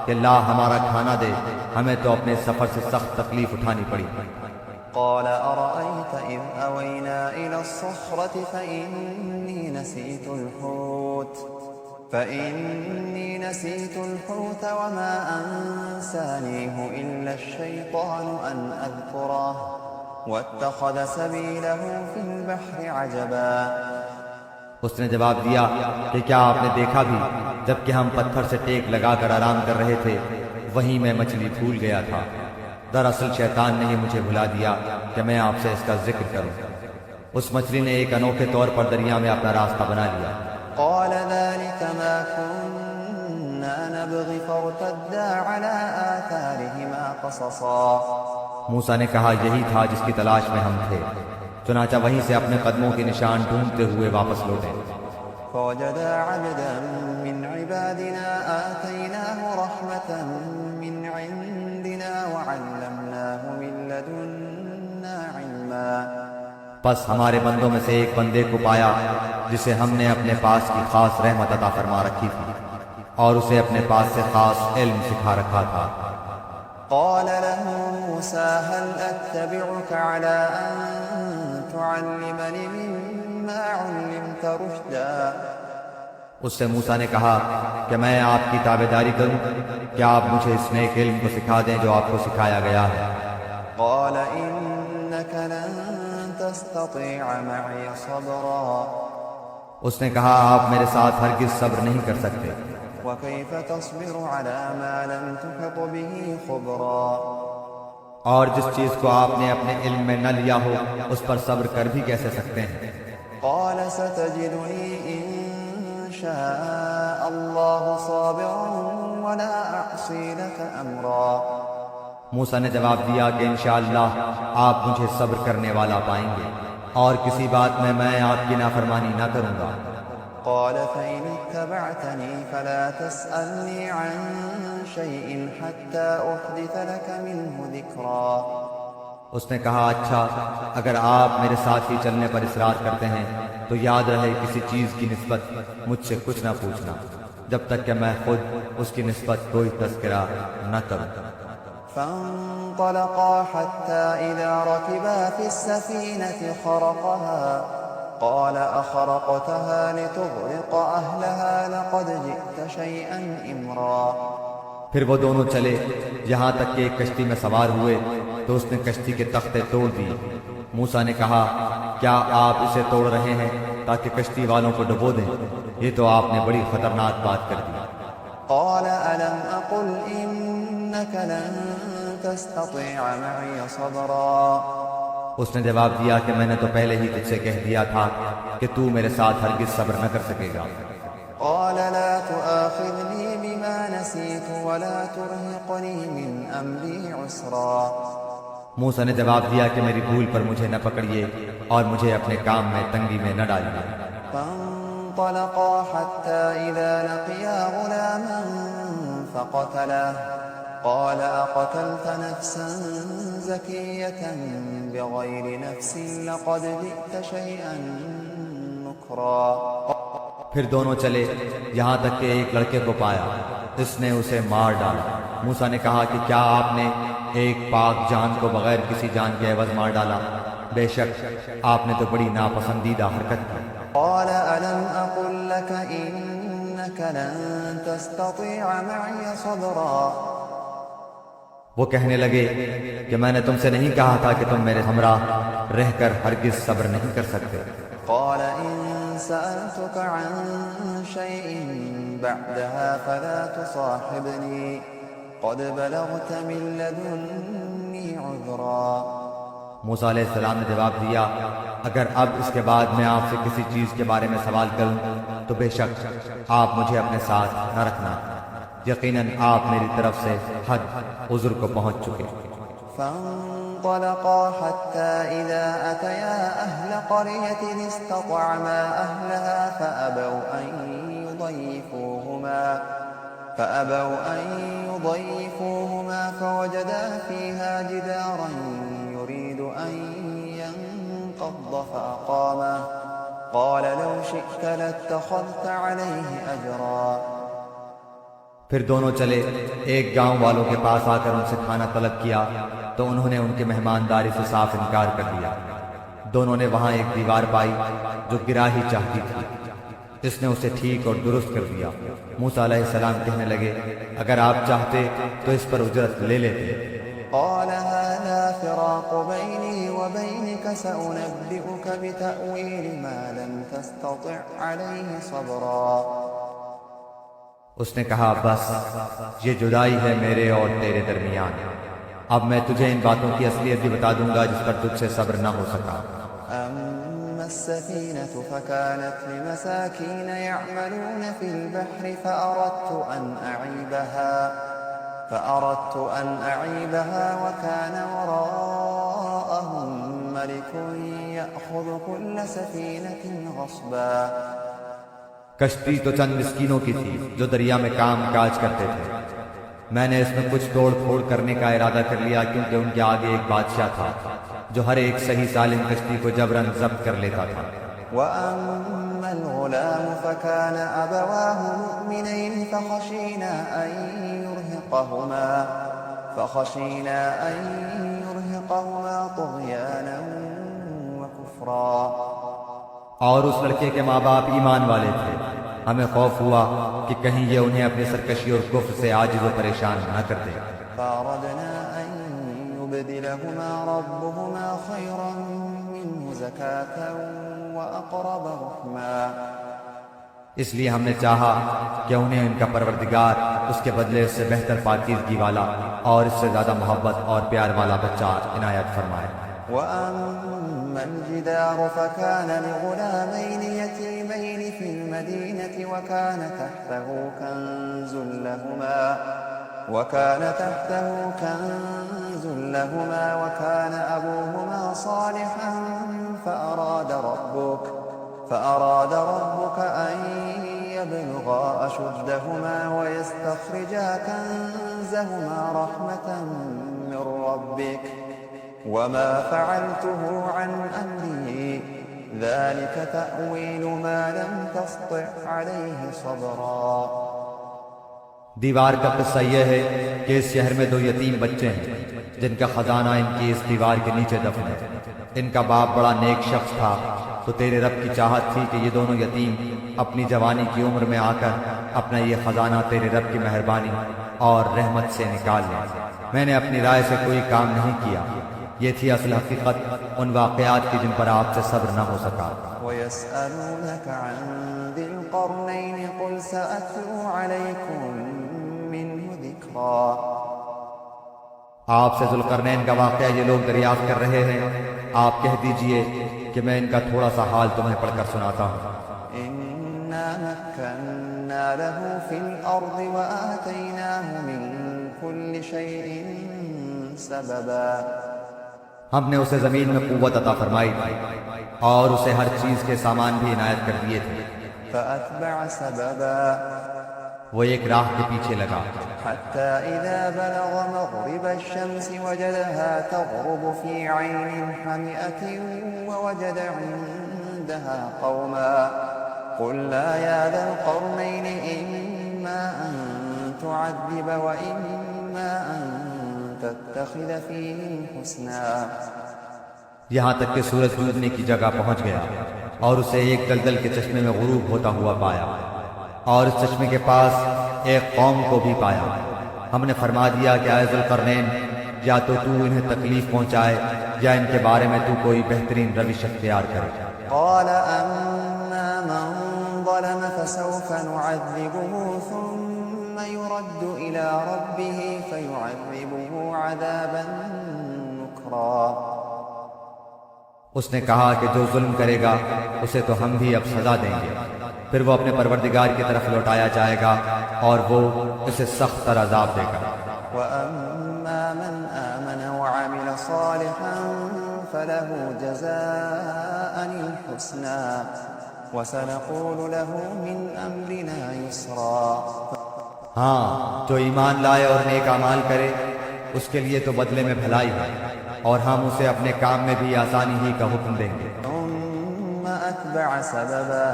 کہ اللہ ہمارا کھانا دے، ہمیں تو اپنے سفر سے سخت تکلیف اٹھانی پڑی. قال أرأيت إذ أوينا إلى الصخرة فإني نسيت الحوت وما أنسانيه إلا الشيطان أن أذكره واتخذ سبيله في البحر عجبا. اس نے جواب دیا کہ کیا آپ نے دیکھا بھی جبکہ ہم پتھر سے ٹیک لگا کر آرام کر رہے تھے وہیں میں مچھلی بھول گیا تھا. دراصل شیطان نے ہی مجھے بھلا دیا کہ میں آپ سے اس کا ذکر کروں. اس مچھلی نے ایک انوکھے طور پر دریا میں اپنا راستہ بنا لیا. قال ذلك ما كنا نبغي فارتدا على آثارهما قصصا. موسیٰ نے کہا یہی تھا جس کی تلاش میں ہم تھے، چنانچہ وہیں سے اپنے قدموں کے نشان ڈھونڈتے ہوئے واپس لوٹے. فوجدا عبدا من عبادنا آتيناه رحمة من عندنا وعلمناه من لدنا علما. پس ہمارے بندوں میں سے ایک بندے کو پایا جسے ہم نے اپنے پاس کی خاص رحمت عطا فرما رکھی تھی اور اسے اپنے پاس سے خاص علم سکھا رکھا تھا. قال له موسى هل أتبعك على أن تعلمني مما علمت رشدا. اس سے موسیٰ نے کہا کہ میں آپ کی تابعداری کروں، کیا آپ مجھے اس نیک علم کو سکھا دیں جو آپ کو سکھایا گیا ہے. قال إنك لن تستطيع معي صبرا. اس نے کہا آپ میرے ساتھ ہرگز صبر نہیں کر سکتے. وكيف تصبر على ما لم تحط به خبرا. اور جس چیز کو آپ نے اپنے علم میں نہ لیا ہو اس پر صبر کر بھی کیسے سکتے ہیں. قال ستجدني إن شاء الله صابرا ولا أعصي لك أمرا. موسیٰ نے جواب دیا کہ انشاءاللہ آپ مجھے صبر کرنے والا پائیں گے اور کسی بات میں آپ کی نافرمانی نہ کروں گا. قال فإن اتبعتني فلا تسألني عن شيء حتى أحدث لك منه ذكرا. اس نے کہا اچھا اگر آپ میرے ساتھ ہی چلنے پر اصرار کرتے ہیں تو یاد رہے کسی چیز کی نسبت مجھ سے کچھ نہ پوچھنا جب تک کہ میں خود اس کی نسبت کوئی تذکرہ نہ کروں. فانطلقا حتى إذا ركبا في السفينة خرقها قال أخرقتها لتغرق أهلها لقد جئت شيئا إمرا. پھر وہ دونوں چلے یہاں تک کہ ایک کشتی میں سوار ہوئے تو اس نے کشتی کے تختے توڑ دیے. موسیٰ نے کہا کیا آپ اسے توڑ رہے ہیں تاکہ کشتی والوں کو ڈبو دیں؟ یہ تو آپ نے بڑی خطرناک بات کر دی. قال ألم أقل إنك لن تستطيع معي صبرا. اس نے جواب دیا کہ میں نے تو پہلے ہی تجھ سے کہہ دیا تھا کہ تو میرے ساتھ ہرگز صبر نہ کر سکے گا. قال لا تؤاخذني بما نسيت ولا ترهقني من أمري عسرا. موسیٰ نے جواب دیا کہ میری بھول پر مجھے نہ پکڑیے اور مجھے اپنے کام میں تنگی میں نہ ڈالیے. فانطلقا حتى إذا لقيا غلاما فقتله قال أقتلت نفسا زكية بغير نفس لقد جئت شيئا نكرا. پھر دونوں چلے یہاں تک کہ ایک لڑکے کو پایا، اس نے اسے مار ڈالا. موسیٰ نے کہا کہ کیا آپ نے ایک پاک جان کو بغیر کسی جان کے عوض مار ڈالا؟ بے شک آپ نے تو بڑی ناپسندیدہ حرکت کی. قال ألم أقل لك إنك لن تستطيع معي صبرا. وہ کہنے لگے کہ میں نے تم سے نہیں کہا تھا کہ تم میرے ہمراہ رہ کر ہرگز صبر نہیں کر سکتے. قال إن سألتك عن شيء بعدها فلا تصاحبني قد بلغت من لدني عذرا. موسیٰ علیہ السلام نے جواب دیا اگر اب اس کے بعد میں آپ سے کسی چیز کے بارے میں سوال کروں تو بے شک آپ مجھے اپنے ساتھ نہ رکھنا، یقیناً آپ میری طرف سے حد عذر کو پہنچ چکے. فانطلقا حتى إذا أتيا أهل قرية استطعما أهلها فأبوا أن يضيفوهما فوجدا فيها جدارا يريد أن ينقض فأقامه قال لو شئت لاتخذت عليه أجرا۔ پھر دونوں چلے ایک گاؤں والوں کے پاس آ کر ان سے کھانا طلب کیا تو انہوں نے ان کے مہمانداری سے صاف انکار کر دیا۔ دونوں نے وہاں ایک دیوار پائی جو گرا ہی چاہتی تھی، اس نے اسے ٹھیک اور درست کر دیا۔ موسیٰ علیہ السلام کہنے لگے اگر آپ چاہتے تو اس پر اجرت لے لیتے۔ قال هذا فراق بيني وبينك سأنبئك بتأويل ما لم تستطع عليه صبرا۔ اس نے کہا بس یہ جدائی ہے میرے اور تیرے درمیان، اب میں تجھے ان باتوں کی اصلیت بھی بتا دوں گا جس پر تجھ سے صبر نہ ہو سکا۔ أما السفينة فكانت لمساكين يعملون في البحر فأردت أن أعيبها وكان وراءهم ملك يأخذ كل سفينة غصبا۔ کشتی تو چند مسکینوں کی تھی جو دریا میں کام کاج کرتے تھے، میں نے اس میں کچھ توڑ پھوڑ کرنے کا ارادہ کر لیا کیونکہ ان کے آگے ایک بادشاہ تھا جو ہر ایک صحیح سالم کشتی کو جبراً ضبط کر لیتا تھا۔ وأما الغلام فكان أبواه مؤمنين فخشينا أن يرهقهما طغيانا وكفرا۔ اور اس لڑکے کے ماں باپ ایمان والے تھے، ہمیں خوف ہوا کہ کہیں یہ انہیں اپنی سرکشی اور کفر سے عاجز و پریشان نہ کر دے۔ فأردنا أن يبدلهما ربهما خيرا منه زكاة وأقرب رحما۔ اس لیے ہم نے چاہا کہ انہیں ان کا پروردگار اس کے بدلے اس سے بہتر پاکیزگی والا اور اس سے زیادہ محبت اور پیار والا بچہ عنایت فرمائے۔ وأما الجدار فكان لغلامين يتيمين في المدينة وكان تحته كنز لهما وكان أبوهما صالحا فأراد ربك أن يبلغا أشدهما ويستخرجا كنزهما رحمة من ربك وما فعلته عن أمري ذلك تأويل ما لم تسطع عليه صبرا۔ دیوار کا قصہ یہ ہے کہ اس شہر میں دو یتیم بچے ہیں جن کا خزانہ ان کی اس دیوار کے نیچے دفن ہے۔ ان کا باپ بڑا نیک شخص تھا، تو تیرے رب کی چاہت تھی کہ یہ دونوں یتیم اپنی جوانی کی عمر میں آ کر اپنا یہ خزانہ تیرے رب کی مہربانی اور رحمت سے نکال لیں۔ میں نے اپنی رائے سے کوئی کام نہیں کیا، یہ تھی اصل حقیقت ان واقعات کی جن پر آپ سے صبر نہ ہو سکا۔ وَيَسْأَلُونَكَ عَنْ ذِي الْقَرْنَيْنِ قُلْ سَأَتْلُو عَلَيْكُمْ مِنْهُ ذِكْرًا۔ آپ سے ذوالقرنین کا واقعہ یہ لوگ دریافت کر رہے ہیں، آپ کہہ دیجئے کہ میں ان کا تھوڑا سا حال تمہیں پڑھ کر سناتا ہوں۔ إِنَّا مَكَّنَّا لَهُ فِي الْأَرْضِ وَآتَيْنَاهُ مِنْ كُلِّ شَيْءٍ سَبَبًا۔ ہم نے اسے زمین میں قوت عطا فرمائی تھی اور اسے ہر چیز کے سامان بھی عنایت کر دیے تھے۔ فأتبع سببا، وہ ایک راہ کے پیچھے لگا حتى إذا بلغ مغرب الشمس وجدها تغرب في عين حمئة ووجد عندها قوما قلنا يا ذا القرنين إما أن تعذب وإما أن تتخذ فيهم حسنا۔ یہاں تک کہ سورج ڈوبنے کی جگہ پہنچ گیا اور اسے ایک دلدل کے چشمے میں غروب ہوتا ہوا پایا، اور اس چشمے کے پاس ایک قوم کو بھی پایا۔ ہم نے فرما دیا کہ اے ذوالقرنین، یا تو انہیں تکلیف پہنچائے یا ان کے بارے میں تو کوئی بہترین روش اختیار کرے۔ قال أما من ظلم فسوف نعذبه ثم يرد إلى ربه فيعذبه عذابا نكرا۔ اس نے کہا کہ جو ظلم کرے گا اسے تو ہم بھی اب سزا دیں گے، پھر وہ اپنے پروردگار کی طرف لوٹایا جائے گا اور وہ اسے سخت تر عذاب دے گا۔ وَأَمَّا مَنْ آمَنَ وَعَمِلَ صَالِحًا فَلَهُ جَزَاءً الْحُسْنَى وَسَنَقُولُ لَهُ مِنْ أَمْرِنَا يُسْرًا۔ ہاں جو ایمان لائے اور نیک اعمال کرے اس کے لیے تو بدلے میں بھلائی ہے، اور ہم اسے اپنے کام میں بھی آسانی ہی کا حکم دیں گے۔ ثم أتبع سببا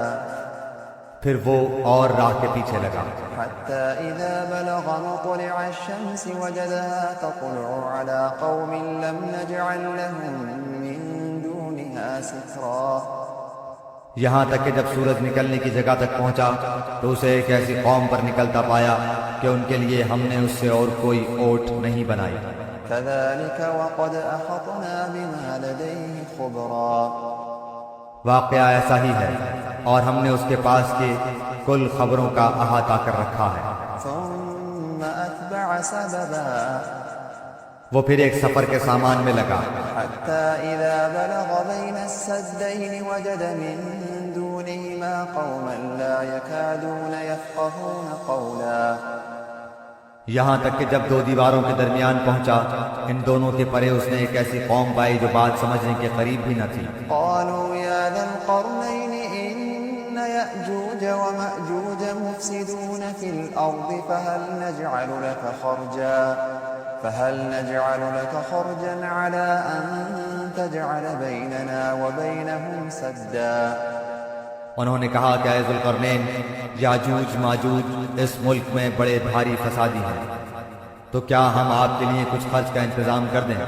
پھر وہ اور راہ کے پیچھے لگا، حتى إذا بلغ مطلع الشمس وجدها تطلع على قوم لم نجعل لهم من دونها سترا یہاں تک کہ جب سورج نکلنے کی جگہ تک پہنچا تو اسے ایک ایسی قوم پر نکلتا پایا کہ ان کے لیے ہم نے اس سے اور کوئی اوٹ نہیں بنائی۔ كذلك وقد أحطنا بما لديه خبرا واقعہ ایسا ہی ہے، اور ہم نے اس کے پاس کی کل خبروں کا احاطہ کر رکھا ہے۔ ثم أتبع سببا وہ پھر ایک سفر کے سامان میں لگا، حتى إذا بلغ بين السدين وجد من دونهما قوما لا يكادون يفقهون قولا یہاں تک کہ جب دو دیواروں کے درمیان پہنچا ان دونوں کے پرے اس نے ایک ایسی قوم پائی جو بات سمجھنے کے قریب بھی نہ تھی۔ قالوا يا ذا القرنين إن يأجوج ومأجوج مفسدون في الأرض فهل نجعل لك خرجا على أن تجعل بيننا وبينهم سدا انہوں نے کہا کہ اے ذوالقرنین، یاجوج ماجوج اس ملک میں بڑے بھاری فسادی ہیں، تو کیا ہم آپ کے لیے کچھ خرچ کا انتظام کر دیں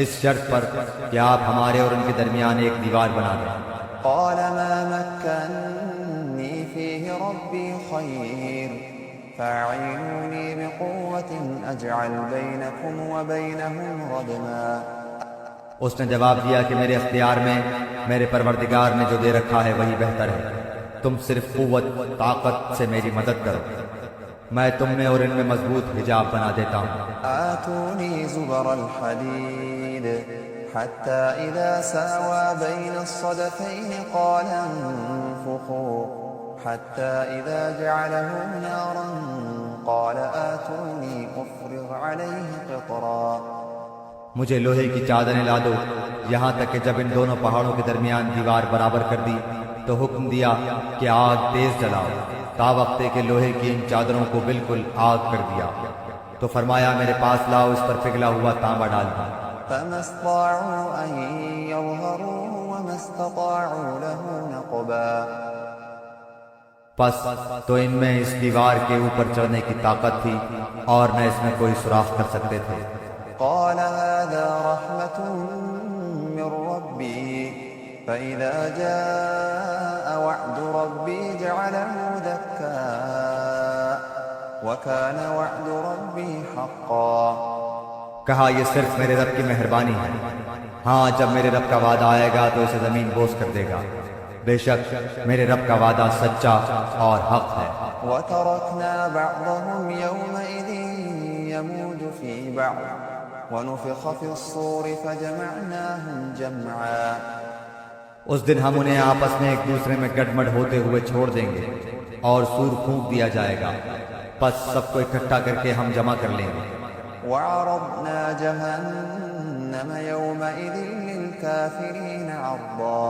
اس شرط پر کہ آپ ہمارے اور ان کے درمیان ایک دیوار بنا دیں۔ قال ما مكنني فيه ربي خير فاعينوني بقوة أجعل بينكم وبينهم ردما اس نے جواب دیا کہ میرے اختیار میں میرے پروردگار نے جو دے رکھا ہے وہی بہتر ہے، تم صرف قوت طاقت سے میری مدد کرو، میں تم میں اور ان میں مضبوط حجاب بنا دیتا ہوں۔ آتوني زبر الحديد حتى إذا ساوى بين الصدفين قال انفخوا حتى إذا جعله نارا قال آتوني أفرغ عليه قطرا مجھے لوہے کی چادریں لا دو، یہاں تک کہ جب ان دونوں پہاڑوں کے درمیان دیوار برابر کر دی تو حکم دیا کہ آگ تیز جلاؤ، تا وقتے کہ لوہے کی ان چادروں کو بالکل آگ کر دیا، تو فرمایا میرے پاس لاؤ، اس پر پگھلا ہوا تانبا ڈال دو۔ فما استطاعوا أن يظهروه وما استطاعوا له نقبا پس تو ان میں اس دیوار کے اوپر چڑھنے کی طاقت تھی اور نہ اس میں کوئی سوراخ کر سکتے تھے۔ قال هذا رحمة من ربي فإذا جاء وعد ربي جعله دكا وكان وعد ربي حقا کہا یہ صرف میرے رب کی مہربانی ہے، ہاں جب میرے رب کا وعدہ آئے گا تو اسے زمین بوس کر دے گا، بے شک میرے رب کا وعدہ سچا اور حق ہے۔ وتركنا بعضهم يومئذ يموج في بعض ونفخ في الصور فجمعناهم جمعا اس دن ہم انہیں آپس میں ایک دوسرے میں گڈمڈ ہوتے ہوئے چھوڑ دیں گے اور سور پھونک دیا جائے گا، پس سب کو اکٹھا کر کے ہم جمع کر لیں گے۔ وعرضنا جهنم يومئذ للكافرين عرضا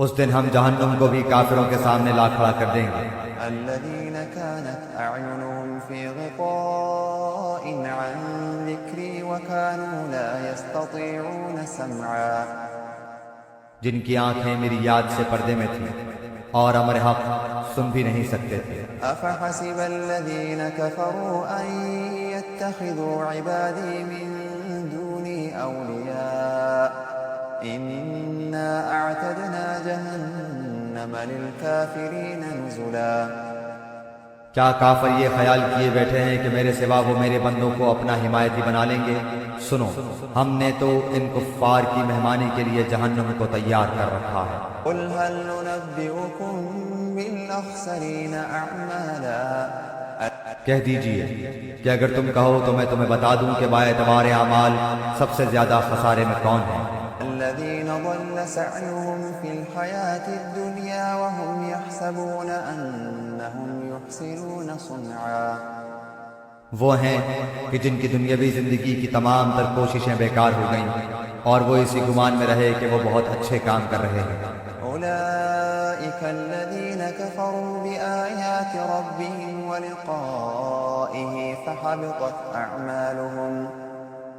اس دن ہم جہنم کو بھی کافروں کے سامنے لا کھڑا کر دیں گے۔ الذين كانت أعينهم في غطاء عن ذكري وكانوا لا يستطيعون سمعا جن کی آنکھیں میری یاد سے پردے میں تھیں اور امر حق سن بھی نہیں سکتے تھے۔ أفحسب الذين كفروا أن يتخذوا عبادي من دوني أولياء إنا أعتدنا جهنم للكافرين نزلا کیا کافر یہ خیال کیے بیٹھے ہیں کہ میرے سوا وہ میرے بندوں کو اپنا حمایتی بنا لیں گے؟ سنو، ہم نے تو ان کفار کی مہمانی کے لیے جہنم کو تیار کر رکھا ہے۔ قل هل ننبئكم بالأخسرين أعمالا کہہ دیجئے کہ اگر تم کہو تو میں تمہیں بتا دوں کہ باعتبار اعمال سب سے زیادہ خسارے میں کون ہیں؟ الذين ضل سعيهم في الحياة الدنيا وهم يحسبون أنهم يحسنون صنعا وہ ہیں کہ جن کی دنیاوی زندگی کی تمام تر کوششیں بیکار ہو گئیں اور وہ اسی گمان میں رہے کہ وہ بہت اچھے کام کر رہے ہیں۔ أولئك الذين كفروا بآيات ربهم ولقائه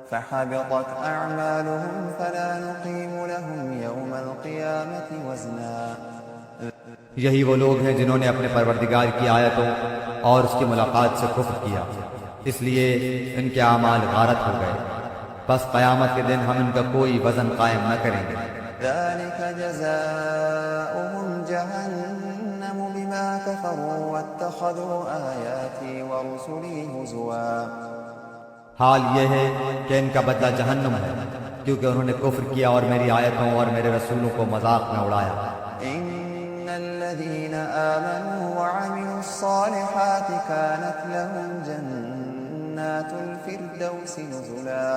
فحبطت أعمالهم فلا نقيم لهم يوم القيامة وزنا. یہی وہ لوگ ہیں جنہوں نے اپنے پروردگار کی آیتوں اور اس کی ملاقات سے کفر کیا، اس لیے ان کے اعمال غارت ہو گئے، بس قیامت کے دن ہم ان کا کوئی وزن قائم نہ کریں گے. ذلك جزاؤهم جهنم بما كفروا واتخذوا آياتي ورسلي هزوا. حال یہ ہے کہ ان کا بدلہ جہنم ہے، کیونکہ انہوں نے کفر کیا اور میری آیتوں اور میرے رسولوں کو مذاق میں اڑایا. إن الذين آمنوا وعملوا الصالحات كانت لهم جنات الفردوس نزلا.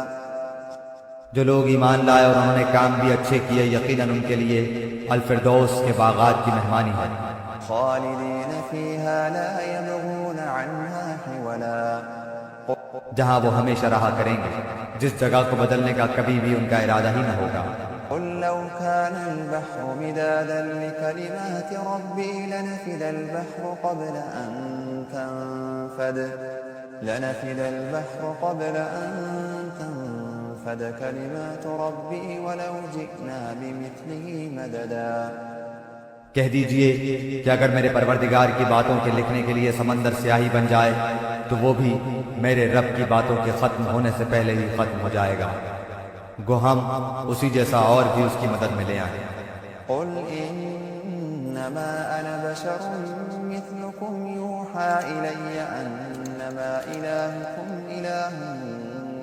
جو لوگ ایمان لائے اور انہوں نے کام بھی اچھے کیے، یقیناً ان کے لیے الفردوس کے باغات کی مہمانی ہے، خالدين فيها لا يبغون عنها حولا. جہاں وہ ہمیشہ رہا کریں گے، جس جگہ کو بدلنے کا کبھی بھی ان کا ارادہ ہی نہ ہوگا. قل لو كان البحر مدادا لكلمات ربي لنفد البحر قبل أن تنفد كلمات ربي ولو جئنا بمثله مددا. کہہ دیجئے کہ اگر میرے پروردگار کی باتوں کے لکھنے کے لیے سمندر سیاہی بن جائے تو وہ بھی میرے رب کی باتوں کے ختم ہونے سے پہلے ہی ختم ہو جائے گا، گو ہم اسی جیسا اور بھی اس کی مدد میں لے آئیں. قل إنما أنا بشر مثلكم يوحى إلي أنما إلهكم إله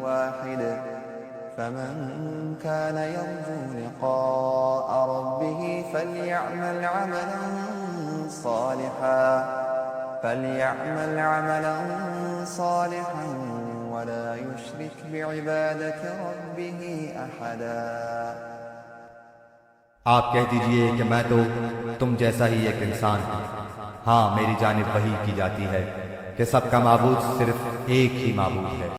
واحد فمن كان يرجو لقاء ربه فليعمل عملا صالحا ولا يشرك بعبادة ربه أحدا. آپ کہہ دیجئے کہ میں تو تم جیسا ہی ایک انسان ہوں، ہاں میری جانب وحی کی جاتی ہے کہ سب کا معبود صرف ایک ہی معبود ہے.